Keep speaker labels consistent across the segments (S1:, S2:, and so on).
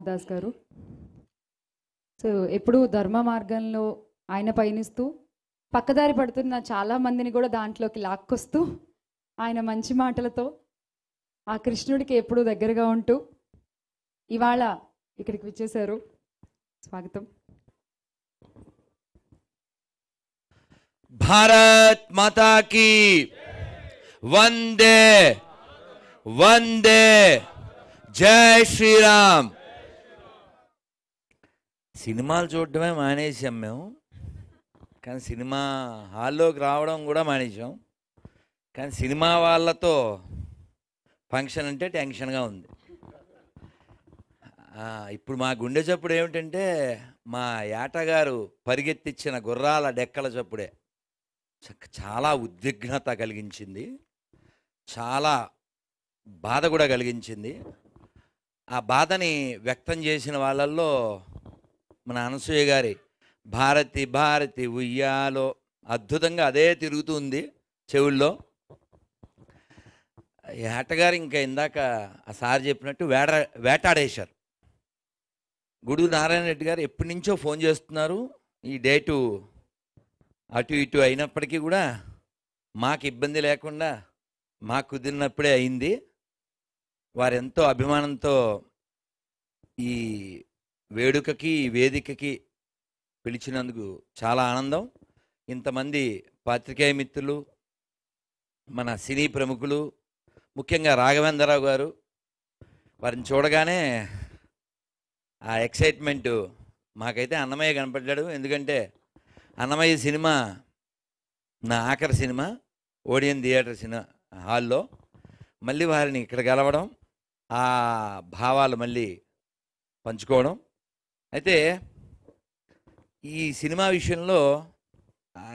S1: దాస్ గారు. సో ఎప్పుడు ధర్మ మార్గంలో ఆయన పయనిస్తూ పక్కదారి పడుతున్న చాలా మందిని కూడా దాంట్లోకి లాక్కొస్తూ ఆయన మంచి మాటలతో ఆ కృష్ణుడికి ఎప్పుడూ దగ్గరగా ఉంటూ ఇవాళ ఇక్కడికి విచ్చేశారు. స్వాగతం.
S2: భారత్ మాతా కీ వందే వందే జై శ్రీరామ్. సినిమాలు చూడటమే మానేసాం మేము, కానీ సినిమా హాల్లోకి రావడం కూడా మానేసాం. కానీ సినిమా వాళ్ళతో ఫంక్షన్ అంటే టెన్షన్గా ఉంది. ఇప్పుడు మా గుండె చప్పుడు ఏమిటంటే మా ఏటగారు పరిగెత్తిచ్చిన గుర్రాల డెక్కల చప్పుడే చాలా ఉద్విగ్నత కలిగించింది, చాలా బాధ కూడా కలిగించింది. ఆ బాధని వ్యక్తం చేసిన వాళ్ళల్లో మన అనసూయ గారి భారతి భారతి ఉయ్యాలో అద్భుతంగా అదే తిరుగుతుంది చెవుల్లో. ఏటగారు ఇంకా ఇందాక ఆ సార్ చెప్పినట్టు వేటాడేశారు. గూడూరు నారాయణ రెడ్డి గారు ఎప్పటి నుంచో ఫోన్ చేస్తున్నారు. ఈ డేటు అటు ఇటు అయినప్పటికీ కూడా మాకు ఇబ్బంది లేకుండా మాకు కుదిరినప్పుడే అయింది. వారెంతో అభిమానంతో ఈ వేడుకకి వేదికకి పిలిచినందుకు చాలా ఆనందం. ఇంతమంది పాత్రికేయ మిత్రులు, మన సినీ ప్రముఖులు, ముఖ్యంగా రాఘవేంద్రరావు గారు, వారిని చూడగానే ఆ ఎక్సైట్మెంటు మాకైతే అన్నమయ్య కనపడ్డాడు. ఎందుకంటే అన్నమయ్య సినిమా నా ఆఖరి సినిమా ఓడియన్ థియేటర్ సినిమా హాల్లో. మళ్ళీ వారిని ఇక్కడ కలవడం, ఆ భావాలు మళ్ళీ పంచుకోవడం. అయితే ఈ సినిమా విషయంలో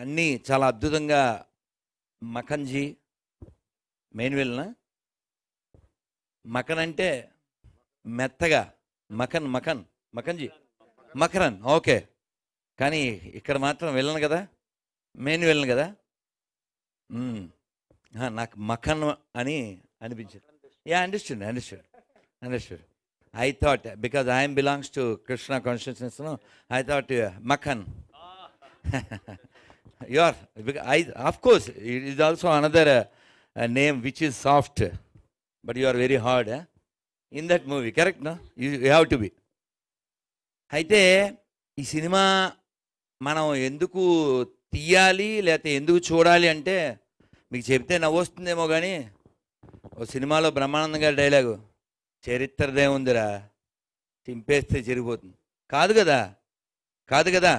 S2: అన్నీ చాలా అద్భుతంగా మఖన్జీ మెయిన్ విలన. మఖన్ అంటే మెత్తగా, మఖన్జీ మకరన్ ఓకే. కానీ ఇక్కడ మాత్రం విలన్ కదా, మెయిన్ విలన్ కదా. నాకు మఖన్ అని అనిపించింది. Understood. I thought, because I am belongs to Krishna consciousness, no, I thought Makhan. Of course, it is also another name which is soft, but you are very hard in that movie, correct? No, you have to be. అయితే ఈ cinema మనం ఎందుకు తీయాలి లేకపోతే ఎందుకు చూడాలి అంటే మీకు చెప్తే నవ్వొస్తుందేమో, కానీ ఓ సినిమాలో బ్రహ్మానందం గారి డైలాగు, చరిత్రదేముందిరా చింపేస్తే చిరిగిపోతుంది. కాదు కదా.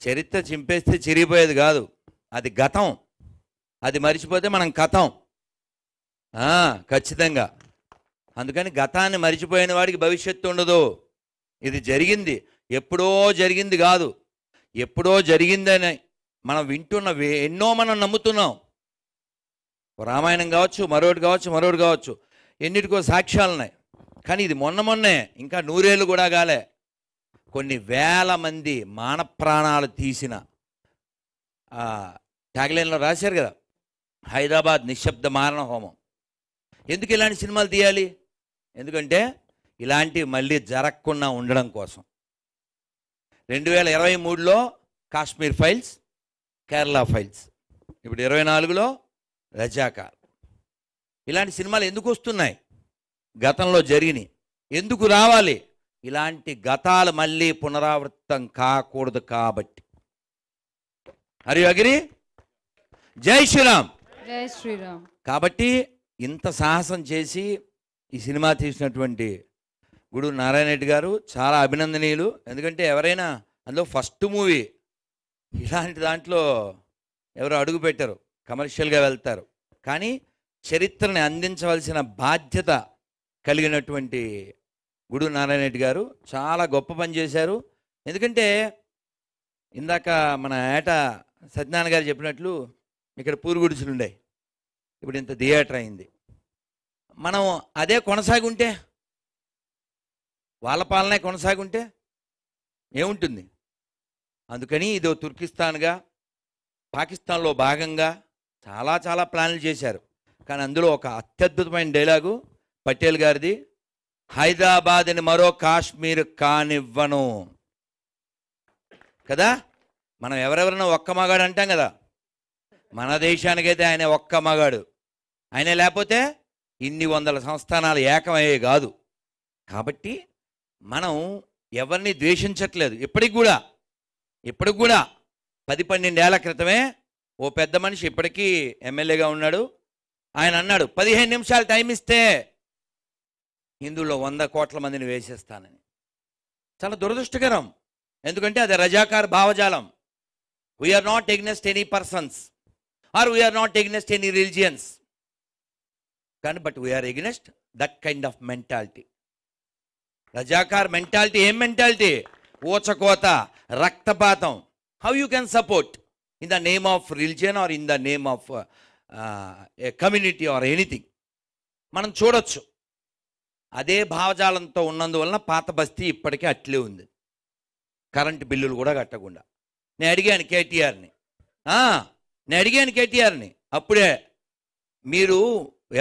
S2: చరిత్ర చింపేస్తే చిరిగిపోయేది కాదు, అది గతం. అది మర్చిపోతే మనం కథం. ఖచ్చితంగా. అందుకని గతాన్ని మర్చిపోయిన వాడికి భవిష్యత్తు ఉండదు. ఇది జరిగింది, ఎప్పుడో జరిగింది కాదు, ఎప్పుడో జరిగిందని మనం వింటున్న ఎన్నో మనం నమ్ముతున్నాం. రామాయణం కావచ్చు, మరొకటి కావచ్చు, ఎన్నిటికో సాక్ష్యాలు ఉన్నాయి. కానీ ఇది మొన్నే, ఇంకా 100 ఏళ్ళు కూడా కాలే, కొన్ని వేల మంది మాన ప్రాణాలు తీసిన ట్యాగ్లైన్లో రాశారు కదా, హైదరాబాద్ నిశ్శబ్ద మారణ హోమం. ఎందుకు ఇలాంటి సినిమాలు తీయాలి? ఎందుకంటే ఇలాంటివి మళ్ళీ జరగకుండా ఉండడం కోసం. 2023లో కాశ్మీర్ ఫైల్స్, కేరళ ఫైల్స్, ఇప్పుడు 24లో రజాకార్. ఇలాంటి సినిమాలు ఎందుకు వస్తున్నాయి? గతంలో జరిగినాయి. ఎందుకు రావాలి? ఇలాంటి గతాలు మళ్ళీ పునరావృతం కాకూడదు కాబట్టి. Are you agree? జై శ్రీరామ్.
S1: జై శ్రీరామ్.
S2: కాబట్టి ఇంత సాహసం చేసి ఈ సినిమా తీసినటువంటి గూడూరు నారాయణ రెడ్డి గారు చాలా అభినందనీయులు. ఎందుకంటే ఎవరైనా అందులో ఫస్ట్ మూవీ ఇలాంటి దాంట్లో ఎవరు అడుగు పెట్టరు, కమర్షియల్గా వెళ్తారు. కానీ చరిత్రని అందించవలసిన బాధ్యత కలిగినటువంటి గూడూరు నారాయణ రెడ్డి గారు చాలా గొప్ప పని చేశారు. ఎందుకంటే ఇందాక మన ఏట సత్యనారాయణ గారు చెప్పినట్లు ఇక్కడ పూరుగుడిసెలు ఉండే, ఇప్పుడు ఇంత థియేటర్ అయింది. మనం అదే కొనసాగుంటే, వాళ్ళ పాలనే కొనసాగుంటే ఏముంటుంది? అందుకని ఇదో తుర్కిస్తాన్గా, పాకిస్తాన్లో భాగంగా చాలా ప్లాన్లు చేశారు. కానీ అందులో ఒక అత్యద్భుతమైన డైలాగు పటేల్ గారిది, హైదరాబాద్ని మరో కాశ్మీర్ కానివ్వను కదా. మనం ఎవరెవరైనా ఒక్క మగాడు అంటాం కదా, మన దేశానికైతే ఆయన ఒక్క మగాడు. ఆయన లేకపోతే ఇన్ని వందల సంస్థానాలు ఏకమయ్యే కాదు. కాబట్టి మనం ఎవరిని ద్వేషించట్లేదు. ఇప్పటికి కూడా 10-12 ఏళ్ల క్రితమే ఓ పెద్ద మనిషి ఇప్పటికీ ఎమ్మెల్యేగా ఉన్నాడు. ఆయన అన్నాడు 15 నిమిషాలు టైం ఇస్తే హిందువుల్లో 100 కోట్ల మందిని వేసేస్తానని. చాలా దురదృష్టకరం. ఎందుకంటే అది రజాకార్ భావజాలం. We're not against any persons or we're not against any religions, కానీ but we're against that kind of mentality. Razakar mentality ఏం మెంటాలిటీ? ఊచకోత, రక్తపాతం. How you can support in the name of religion or in the name of a community or anything. మనం చూడొచ్చు. అదే భావజాలంతో ఉన్నందువలన పాత బస్తీ ఇప్పటికీ అట్లే ఉంది, కరెంటు బిల్లులు కూడా కట్టకుండా. నేను అడిగాను కేటీఆర్ని అప్పుడే, మీరు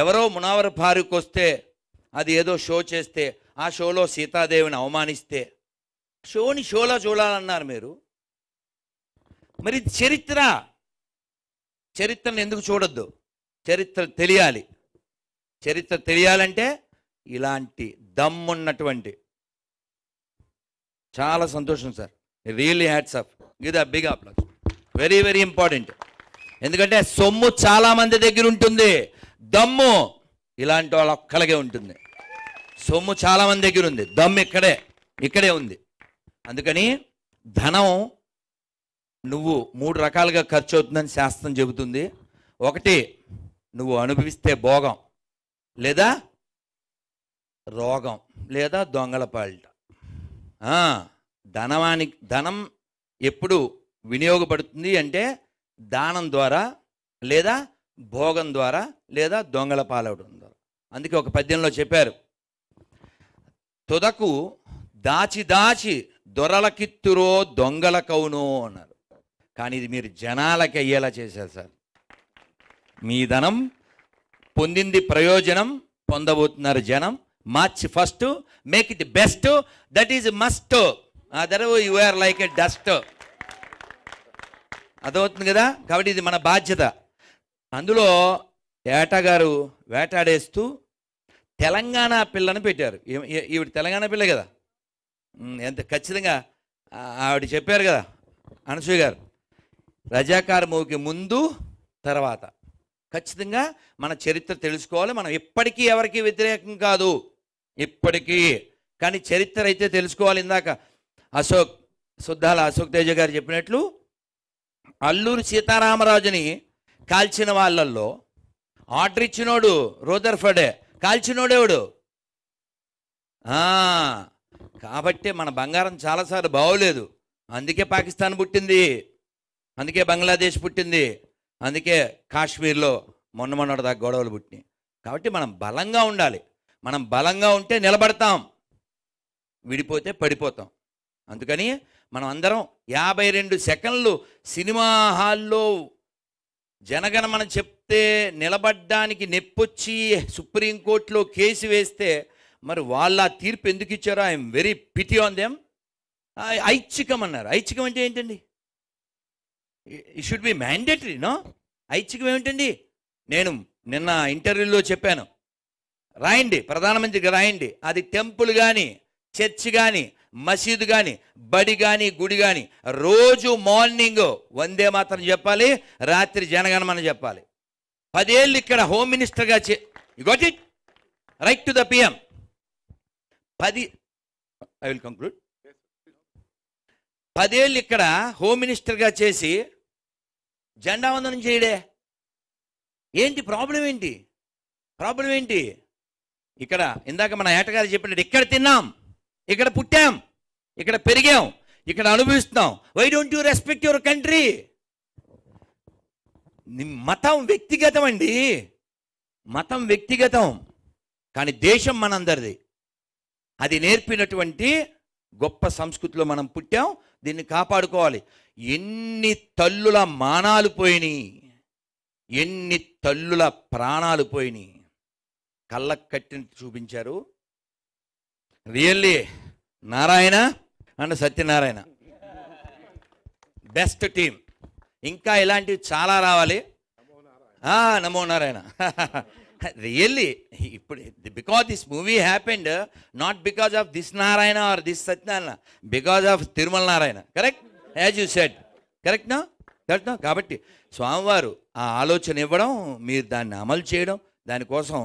S2: ఎవరో మునావర్ ఫారూక్ వస్తే అది ఏదో షో చేస్తే ఆ షోలో సీతాదేవిని అవమానిస్తే షోలో చూడాలన్నారు మీరు. మరి చరిత్రను ఎందుకు చూడొద్దు? చరిత్ర తెలియాలంటే ఇలాంటి దమ్మున్నటువంటి, చాలా సంతోషం sir, really hats off, give the big applause, very very important. ఎందుకంటే సొమ్ము చాలా మంది దగ్గర ఉంటుంది, దమ్ము ఇలాంటి వాళ్ళ ఒక్కలగే ఉంటుంది. సొమ్ము చాలా మంది దగ్గర ఉంది, దమ్ము ఇక్కడే ఉంది. అందుకని ధనం నువ్వు 3 రకాలుగా ఖర్చు అవుతుందని శాస్త్రం చెబుతుంది. ఒకటి, నువ్వు అనుభవిస్తే భోగం, లేదా రోగం, లేదా దొంగల పాలిట. ధనం ఎప్పుడు వినియోగపడుతుంది అంటే దానం ద్వారా, లేదా భోగం ద్వారా, లేదా దొంగల పాలవడం ద్వారా. అందుకే ఒక పద్యంలో చెప్పారు, తుదకు దాచి దొరలకిత్తురో దొంగల కౌను అన్నారు. కానీ ఇది మీరు జనాలకి అయ్యేలా చేశారు సార్. మీ ధనం పొందింది ప్రయోజనం, పొందబోతున్నారు జనం. March 1 make it best, that is must, other you are like a dust. అదవుతుంది కదా. కాబట్టి ఇది మన బాధ్యత. అందులో ఏటా గారు వేటాడేస్తూ తెలంగాణ పిల్లని పెట్టారు. ఈవిడ తెలంగాణ పిల్ల కదా, ఎంత ఖచ్చితంగా ఆవిడ చెప్పారు కదా అనసూయ గారు, రజాకార్ మూవీకి ముందు తర్వాత ఖచ్చితంగా మన చరిత్ర తెలుసుకోవాలి. మనం ఎప్పటికీ ఎవరికి వ్యతిరేకం కాదు, ఇప్పటికీ. కానీ చరిత్ర అయితే తెలుసుకోవాలి. ఇందాక సుద్దాల అశోక్ తేజ గారు చెప్పినట్లు అల్లూరి సీతారామరాజుని కాల్చిన వాళ్ళల్లో ఆర్డర్ ఇచ్చినోడు రూదర్ఫర్డే, కాల్చినోడేవాడు. కాబట్టి మన బంగారం చాలాసార్లు బాగోలేదు. అందుకే పాకిస్తాన్ పుట్టింది, అందుకే బంగ్లాదేశ్ పుట్టింది, అందుకే కాశ్మీర్లో మొన్నటి దాకా గొడవలు పుట్టినాయి. కాబట్టి మనం బలంగా ఉండాలి. మనం బలంగా ఉంటే నిలబడతాం, విడిపోతే పడిపోతాం. అందుకని మనం అందరం 52 సెకండ్లు సినిమా హాల్లో జనగణమన చెప్తే నిలబడ్డానికి నెప్పొచ్చి సుప్రీంకోర్టులో కేసు వేస్తే మరి వాళ్ళ తీర్పు ఎందుకు ఇచ్చారో I'm very pity on them. ఐచ్ఛికం అన్నారు. ఐచ్ఛికం అంటే ఏంటండి? It should be mandatory, no? ఐచ్ఛికం ఏమిటండి? నేను నిన్న ఇంటర్వ్యూలో చెప్పాను, రాయండి, ప్రధానమంత్రికి రాయండి, అది టెంపుల్ కానీ, చర్చ్ కానీ, మసీదు కానీ, బడి కానీ, గుడి కానీ రోజు మార్నింగ్ వందే మాత్రం చెప్పాలి, రాత్రి జనగణమన చెప్పాలి. 10 ఏళ్ళు ఇక్కడ హోమ్ మినిస్టర్గా you got it, right to the PM. I will conclude. 10 ఏళ్ళు ఇక్కడ హోమ్ మినిస్టర్గా చేసి జెండా వందనం చేయడే. ఏంటి ప్రాబ్లం? ఏంటి? ఇక్కడ ఇందాక మన ఏటగారు చెప్పినట్టు ఇక్కడ తిన్నాం, ఇక్కడ పుట్టాం, ఇక్కడ పెరిగాం, ఇక్కడ అనుభవిస్తున్నాం. Why don't you respect your country? మతం వ్యక్తిగతం అండి, మతం వ్యక్తిగతం, కానీ దేశం మనందరిది. అది నేర్పినటువంటి గొప్ప సంస్కృతిలో మనం పుట్టాం, దీన్ని కాపాడుకోవాలి. ఎన్ని తల్లుల మానాలు పోయినాయి, ఎన్ని తల్లుల ప్రాణాలు పోయినాయి. కళ్ళకు కట్టినట్టు చూపించారు. Really Narayana and Satyanarayana best team. ఇంకా ఇలాంటివి చాలా రావాలి. నమో నారాయణ. రియల్లీ ఇప్పుడు because this movie happened not because of this Narayana or this Satyanarayana, because of Tirumala Narayana. Correct, as you said. కరెక్ట్నా? కరెక్ట్నా? కాబట్టి స్వామివారు ఆ ఆలోచన ఇవ్వడం, మీరు దాన్ని అమలు చేయడం, దానికోసం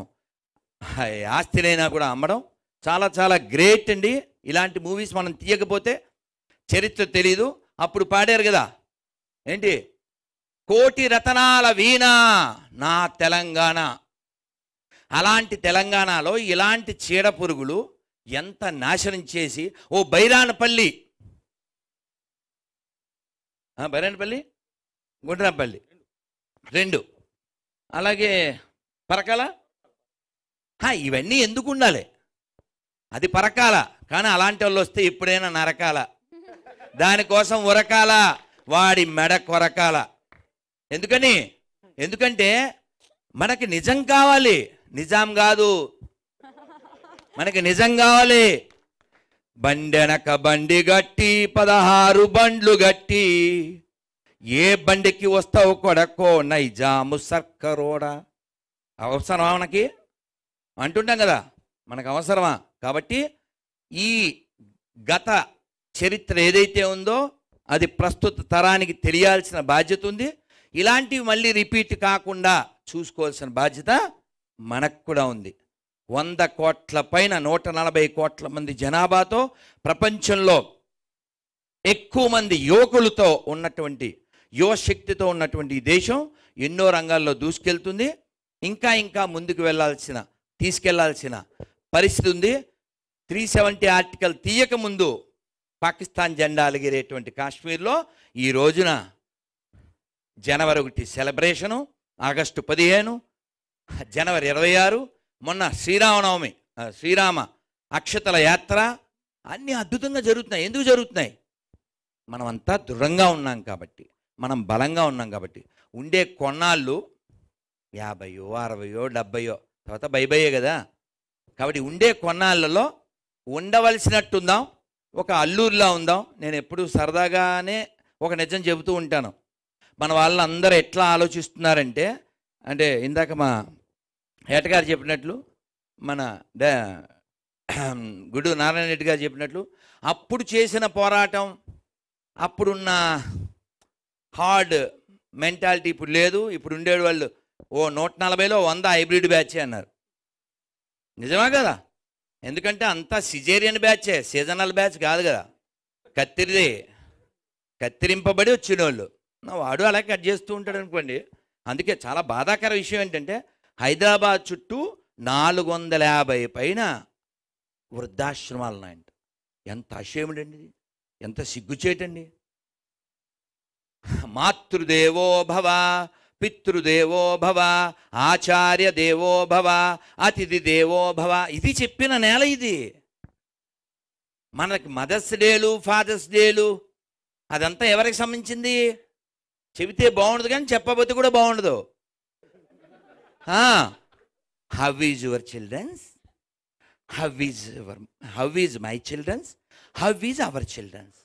S2: ఆస్తినైనా కూడా అమ్మడం చాలా చాలా గ్రేట్ అండి. ఇలాంటి మూవీస్ మనం తీయకపోతే చరిత్ర తెలీదు. అప్పుడు పాడారు కదా ఏంటి, కోటి రతనాల వీణ నా తెలంగాణ. అలాంటి తెలంగాణలో ఇలాంటి చీడ పురుగులు ఎంత నాశనం చేసి, ఓ బైరానపల్లి, బైరానపల్లి గుండ్రాపల్లి 2, అలాగే పరకాల, ఇవన్నీ ఎందుకు ఉండాలి? అది పరకాల, కానీ అలాంటి వాళ్ళు వస్తే ఎప్పుడైనా నరకాల, దానికోసం ఉరకాల, వాడి మెడ కొరకాల. ఎందుకంటే మనకి నిజం కావాలి, నిజాం కాదు. మనకి నిజం కావాలి. బండెనక బండి గట్టి 16 బండ్లు గట్టి, ఏ బండికి వస్తావు కొడకో నైజాము సర్కరోడా. అవసరమా మనకి అంటుంటాం కదా, మనకు అవసరమా? కాబట్టి ఈ గత చరిత్ర ఏదైతే ఉందో అది ప్రస్తుత తరానికి తెలియాల్సిన బాధ్యత ఉంది. ఇలాంటివి మళ్ళీ రిపీట్ కాకుండా చూసుకోవాల్సిన బాధ్యత మనకు కూడా ఉంది. 100 కోట్ల పైన 140 కోట్ల మంది జనాభాతో ప్రపంచంలో ఎక్కువ మంది యువకులతో ఉన్నటువంటి, యువశక్తితో ఉన్నటువంటి ఈ దేశం ఎన్నో రంగాల్లో దూసుకెళ్తుంది. ఇంకా ముందుకు తీసుకెళ్లాల్సిన పరిస్థితి ఉంది. 370 ఆర్టికల్ తీయక ముందు పాకిస్తాన్ జెండా అలిగిరేటువంటి కాశ్మీర్లో ఈ రోజున జనవరి 1 సెలబ్రేషను, ఆగస్టు 15, జనవరి 26, మొన్న శ్రీరామనవమి, శ్రీరామ అక్షతల యాత్ర, అన్నీ అద్భుతంగా జరుగుతున్నాయి. ఎందుకు జరుగుతున్నాయి? మనమంతా దృఢంగా ఉన్నాం కాబట్టి, మనం బలంగా ఉన్నాం కాబట్టి. ఉండే కొన్నాళ్ళు 50, 60, 70, తర్వాత బైబయ్యే కదా. కాబట్టి ఉండే కొన్నాళ్ళలో ఉండవలసినట్టుందాం, ఒక అల్లూరిలా ఉందాం. నేను ఎప్పుడు సరదాగానే ఒక నిజం చెబుతూ ఉంటాను. మన వాళ్ళందరూ ఎట్లా ఆలోచిస్తున్నారంటే, అంటే ఇందాక మా ఏటగారు చెప్పినట్లు, మన గుడు నారాయణ రెడ్డి గారు చెప్పినట్లు, అప్పుడు చేసిన పోరాటం, అప్పుడున్న హార్డ్ మెంటాలిటీ ఇప్పుడు లేదు. ఇప్పుడు ఉండేవాళ్ళు వాళ్ళు 140లో 100 హైబ్రిడ్ బ్యాచే అన్నారు. నిజమా కదా? ఎందుకంటే అంతా సిజేరియన్ బ్యాచే, సీజనల్ బ్యాచ్ కాదు కదా. కత్తిరింపబడి వచ్చిన వాళ్ళు, వాడు అలా కట్ చేస్తూ ఉంటాడు అనుకోండి. అందుకే చాలా బాధాకర విషయం ఏంటంటే, హైదరాబాద్ చుట్టూ 450 పైన వృద్ధాశ్రమాలు ఉన్నాయంట. ఎంత అషేముడండి, ఎంత సిగ్గుచేటండి. మాతృదేవో భవ, పితృదేవో భవ, ఆచార్య దేవో భవ, అతిథి దేవో భవ. ఇది చెప్పిన నేల ఇది. మనకి మదర్స్ డేలు, ఫాదర్స్ డేలు అదంతా ఎవరికి సంబంధించింది? చెబితే బాగుండదు కానీ చెప్పబోతే కూడా బాగుండదు. How is your childrens, how is my childrens, how is our childrens.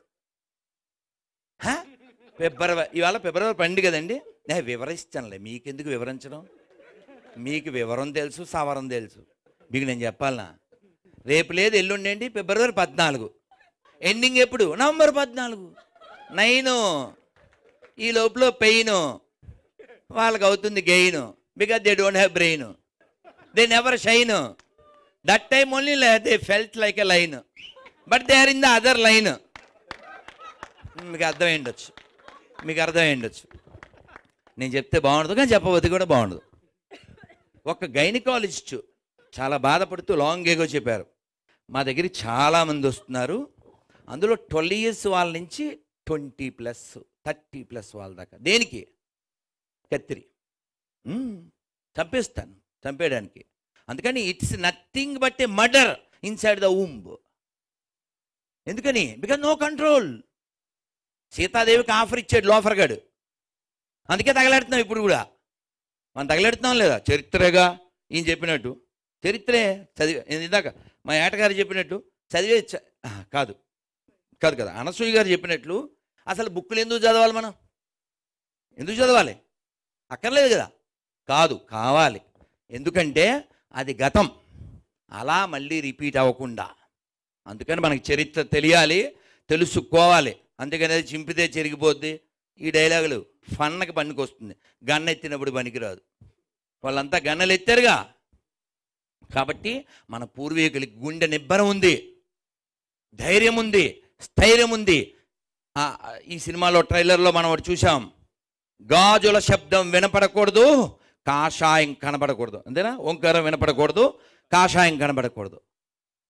S2: ఇవాళ ఫిబ్రవరి 12 కదండి. నేను వివరిస్తానులే, మీకెందుకు వివరించడం? మీకు వివరం తెలుసు, సవరం తెలుసు. మీకు నేను చెప్పాలనా? రేపు లేదు, ఎల్లుండి ఏంటి? ఫిబ్రవరి 14. ఎండింగ్ ఎప్పుడు? నవంబర్ 14. 9. ఈ లోపల పెయిన్ వాళ్ళకి అవుతుంది gain, because they don't have brain, they never shine. That time only they felt like a line, but they are in the other line. మీకు అర్థమై ఉండొచ్చు. నేను చెప్తే బాగుండదు కానీ చెప్పబోతే కూడా బాగుండదు. ఒక గైనకాలజిస్ట్ చాలా బాధపడుతూ లాంగ్ ఏగో చెప్పారు, మా దగ్గరికి చాలామంది వస్తున్నారు, అందులో 12 years వాళ్ళ నుంచి 20+, 30+ వాళ్ళ దాకా. దేనికి? కత్తిరి చంపేయడానికి. అందుకని it's nothing but a murder inside the womb. ఎందుకని? Because no control. సీతాదేవికి ఆఫర్ ఇచ్చాడు లోఫర్ గాడు, అందుకే తగలెడుతున్నాం. ఇప్పుడు కూడా మనం తగలెడుతున్నాం లేదా? చరిత్రగా ఈయన చెప్పినట్టు చరిత్రే చదివి ఇందాక మా ఏటగారు చెప్పినట్టు చదివే కాదు కాదు కదా, అనసూయ గారు చెప్పినట్లు అసలు బుక్కులు ఎందుకు చదవాలి? మనం ఎందుకు చదవాలి? అక్కర్లేదు కదా. కాదు, కావాలి. ఎందుకంటే అది గతం, అలా మళ్ళీ రిపీట్ అవ్వకుండా. అందుకని మనకి చరిత్ర తెలియాలి, తెలుసుకోవాలి. అందుకని అది చింపితే చెరిగిపోద్ది. ఈ డైలాగులు ఫన్నకి పనికి వస్తుంది, గన్న ఎత్తినప్పుడు పనికిరాదు. వాళ్ళంతా గన్నలు ఎత్తారుగా. కాబట్టి మన పూర్వీకులకి గుండె నిబ్బరం ఉంది, ధైర్యం ఉంది, స్థైర్యం ఉంది. ఈ సినిమాలో ట్రైలర్లో మనం ఒకటి చూసాం, గాజుల శబ్దం వినపడకూడదు, కాషాయం కనబడకూడదు. అంతేనా? ఓంకారం వినపడకూడదు, కాషాయం కనబడకూడదు.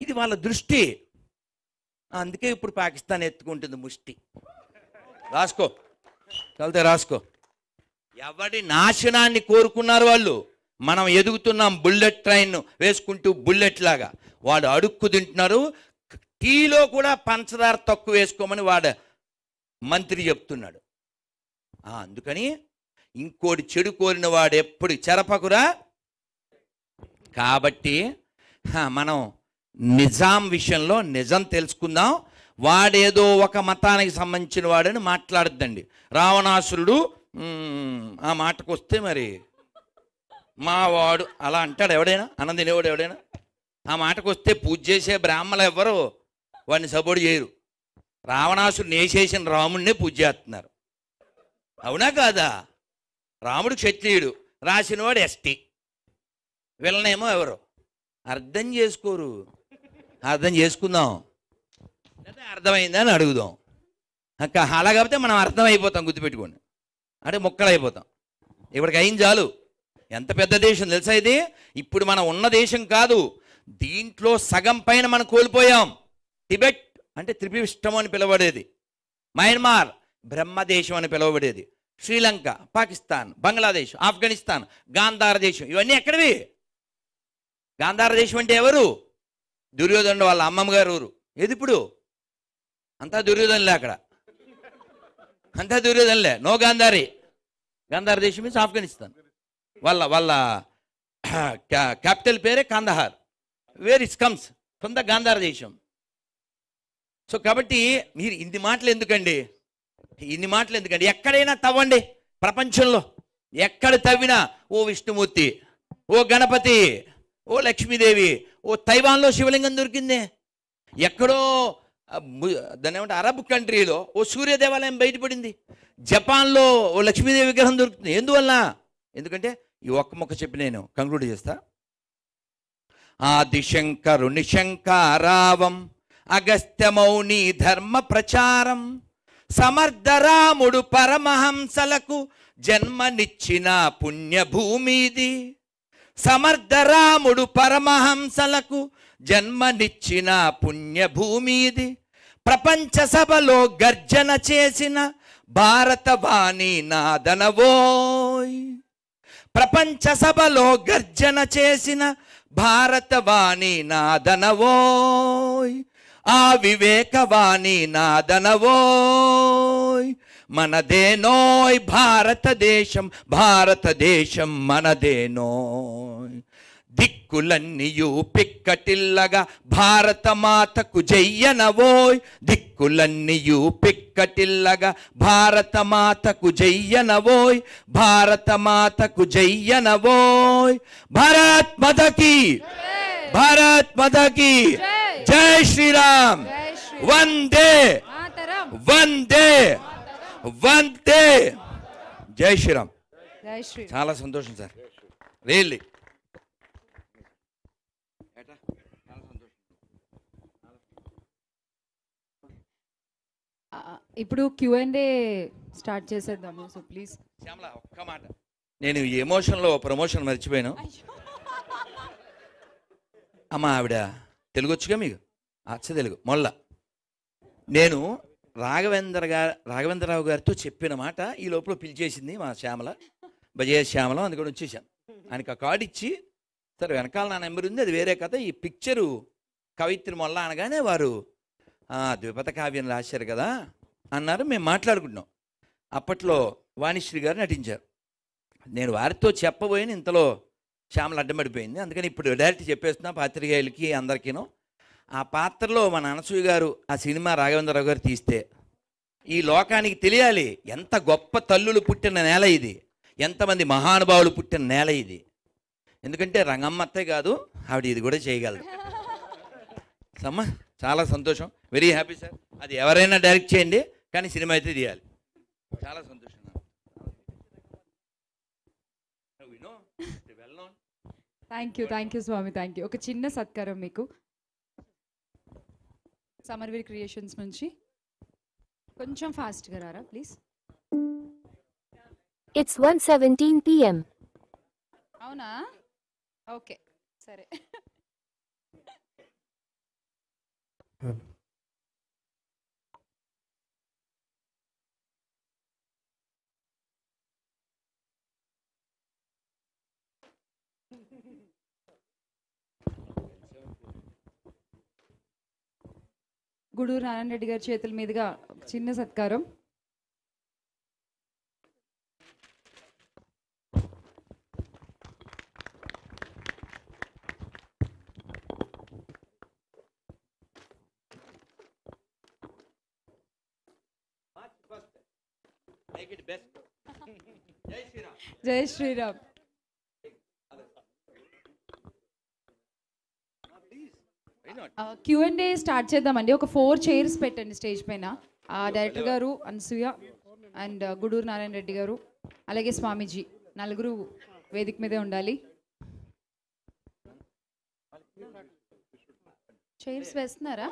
S2: ఇది వాళ్ళ దృష్టి. అందుకే ఇప్పుడు పాకిస్తాన్ ఎత్తుకుంటుంది ముష్టి. రాసుకో, చదివితే రాసుకో. ఎవడి నాశనాన్ని కోరుకున్నారు వాళ్ళు. మనం ఎదుగుతున్నాం బుల్లెట్ ట్రైన్ వేసుకుంటూ, బుల్లెట్ లాగా. వాడు అడుక్కు తింటున్నారు. టీలో కూడా పంచదార తక్కువ వేసుకోమని వాడు మంత్రి చెప్తున్నాడు. అందుకని ఇంకోటి చెడు కోరిన వాడు ఎప్పుడు చెరపకురా. కాబట్టి మనం నిజాం విషయంలో నిజం తెలుసుకుందాం. వాడేదో ఒక మతానికి సంబంధించిన వాడని మాట్లాడద్దండి. రావణాసురుడు ఆ మాటకు వస్తే మరి మా వాడు అలా అంటాడు ఎవడైనా, అన్నం తినేవాడు ఎవడైనా. ఆ మాటకు వస్తే పూజ చేసే బ్రాహ్మణులు ఎవ్వరు వాడిని సపోర్ట్ చేయరు. రావణాసురుని వేసేసిన రాముడినే పూజ చేస్తున్నారు. అవునా కాదా? రాముడు క్షత్రియుడు, రాసినవాడు ఎస్టీ, వీళ్ళనేమో ఎవరు అర్థం చేసుకోరు. అర్థం చేసుకుందాం, అర్థమైందా అని అడుగుదాం. అలా కాకపోతే మనం అర్థమైపోతాం, గుర్తుపెట్టుకోండి. అంటే ముక్కలైపోతాం. ఇప్పటికి అయింది చాలు. ఎంత పెద్ద దేశం తెలుసా ఇది? ఇప్పుడు మనం ఉన్న దేశం కాదు, దీంట్లో సగం పైన మనం కోల్పోయాం. టిబెట్ అంటే త్రిపిష్టం అని పిలవబడేది, మయన్మార్ బ్రహ్మదేశం అని పిలువబడేది, శ్రీలంక, పాకిస్తాన్, బంగ్లాదేశ్, ఆఫ్ఘనిస్తాన్, గాంధార దేశం, ఇవన్నీ ఎక్కడివి? గాంధార దేశం అంటే ఎవరు? దుర్యోధనుడు వాళ్ళ అమ్మమ్మ గారు ఊరు. ఏది ఇప్పుడు? అంతా దుర్యోధనులే అక్కడ, అంతా దుర్యోధనులే. నో గాంధారి. గాంధార దేశం మీన్స్ ఆఫ్ఘనిస్తాన్. వాళ్ళ క్యాపిటల్ పేరే Kandahar. Where it's comes from the Gandhara దేశం. సో కాబట్టి మీరు ఇన్ని మాటలు ఎందుకండి, ఇన్ని మాటలు ఎందుకండి? ఎక్కడైనా తవ్వండి ప్రపంచంలో, ఎక్కడ తవ్వినా ఓ విష్ణుమూర్తి, ఓ గణపతి, ఓ లక్ష్మీదేవి, ఓ తైవాన్లో శివలింగం దొరికింది. ఎక్కడో దాన్ని ఏమంటే అరబ్ కంట్రీలో ఓ సూర్య దేవాలయం బయటపడింది. జపాన్లో ఓ లక్ష్మీదేవి విగ్రహం దొరుకుతుంది. ఎందువల్ల? ఎందుకంటే ఈ ఒక్క మొక్క చెప్పి నేను కంక్లూడ్ చేస్తా. ఆదిశంకరుని శంకారావం అగస్త్యమౌని ధర్మ ప్రచారం సమర్థరాముడు పరమహంసలకు జన్మనిచ్చిన పుణ్యభూమిది. సమర్థరాముడు పరమహంసలకు జన్మనిచ్చిన పుణ్యభూమిది. ప్రపంచ సభలో గర్జన చేసిన భారతవాణి నాదనవోయ్. ప్రపంచ సభలో గర్జన చేసిన భారతవాణి నాదనవోయ్. ఆ వివేకవాణి నాదనవోయ్. మనదేనోయ్ భారతదేశం, భారతదేశం మనదేనోయ్. దిక్కులన్నీయు పిక్కటిల్లగా భారత మాతకు జయ్యనవోయ్. దిక్కులన్నీయు పిక్కటిల్లగా భారత మాతకు జయ్యనవోయ్. భారత మాతకు జయ్యనవోయ్. భారత్ మాతకి, భారత్ మాతకి జై శ్రీరామ్. వందే వందే వందే. జై శ్రీరామ్. చాలా సంతోషం సార్, రియల్లీ.
S1: ఇప్పుడు Q&A స్టార్ట్ చేసేద్దాము. సో ప్లీజ్
S2: శ్యామల ఒక్క మాట, నేను ఈ ఎమోషన్లో ప్రమోషన్ మర్చిపోయాను. అమ్మ ఆవిడ తెలుగు వచ్చుగా మీకు? అచ్చ తెలుగు మొల్ల. నేను రాఘవేంద్రరావు గారితో చెప్పిన మాట ఈ లోపల పిలిచేసింది మా శ్యామల, బజయ శ్యామల. అందుకని వచ్చేసాను. ఆయనకి ఆ కార్డు ఇచ్చి, సరే వెనకాల నా నెంబర్ ఉంది, అది వేరే కథ. ఈ పిక్చరు కవిత్రి మొల్ల అనగానే వారు ద్విపద కావ్యం రాశారు కదా అన్నారు. మేము మాట్లాడుకుంటున్నాం. అప్పట్లో వాణిశ్రీ గారు నటించారు. నేను వారితో చెప్పబోయిన ఇంతలో శ్యామల అడ్డమడిపోయింది. అందుకని ఇప్పుడు డైరెక్ట్ చెప్పేస్తున్నా పాత్రికేయులకి అందరికీను. ఆ పాత్రలో మన అనసూయ గారు ఆ సినిమా రాఘవేంద్రరావు గారు తీస్తే ఈ లోకానికి తెలియాలి ఎంత గొప్ప తల్లులు పుట్టిన నేల ఇది, ఎంతమంది మహానుభావులు పుట్టిన నేల ఇది. ఎందుకంటే రంగమ్మత్తే కాదు, ఆవిడ ఇది కూడా చేయగలరు. సమ్మా చాలా సంతోషం, వెరీ హ్యాపీ సార్. అది ఎవరైనా డైరెక్ట్ చేయండి, కానీ సినిమా అయితే తీయాలి. చాలా సంతోషం.
S1: థ్యాంక్ యూ స్వామి, థ్యాంక్ యూ. ఒక చిన్న సత్కారం మీకు సమర్వీర్ క్రియేషన్స్ నుంచి. కొంచెం ఫాస్ట్గా రారా ప్లీజ్.
S3: It's 1:17 p.m.
S1: అవునా, ఓకే సరే. గూడూరు నారాయణ రెడ్డి గారి చేతుల మీదుగా ఒక చిన్న సత్కారం. జై శ్రీరామ్. Q&A స్టార్ట్ చేద్దామండి. ఒక 4 చైర్స్ పెట్టండి స్టేజ్ పైన. డైరెక్టర్ గారు, అనసూయ అండ్ గూడూరు నారాయణ రెడ్డి గారు, అలాగే స్వామీజీ, నలుగురు వేదిక మీదే ఉండాలి. చైర్స్ వేస్తున్నారా?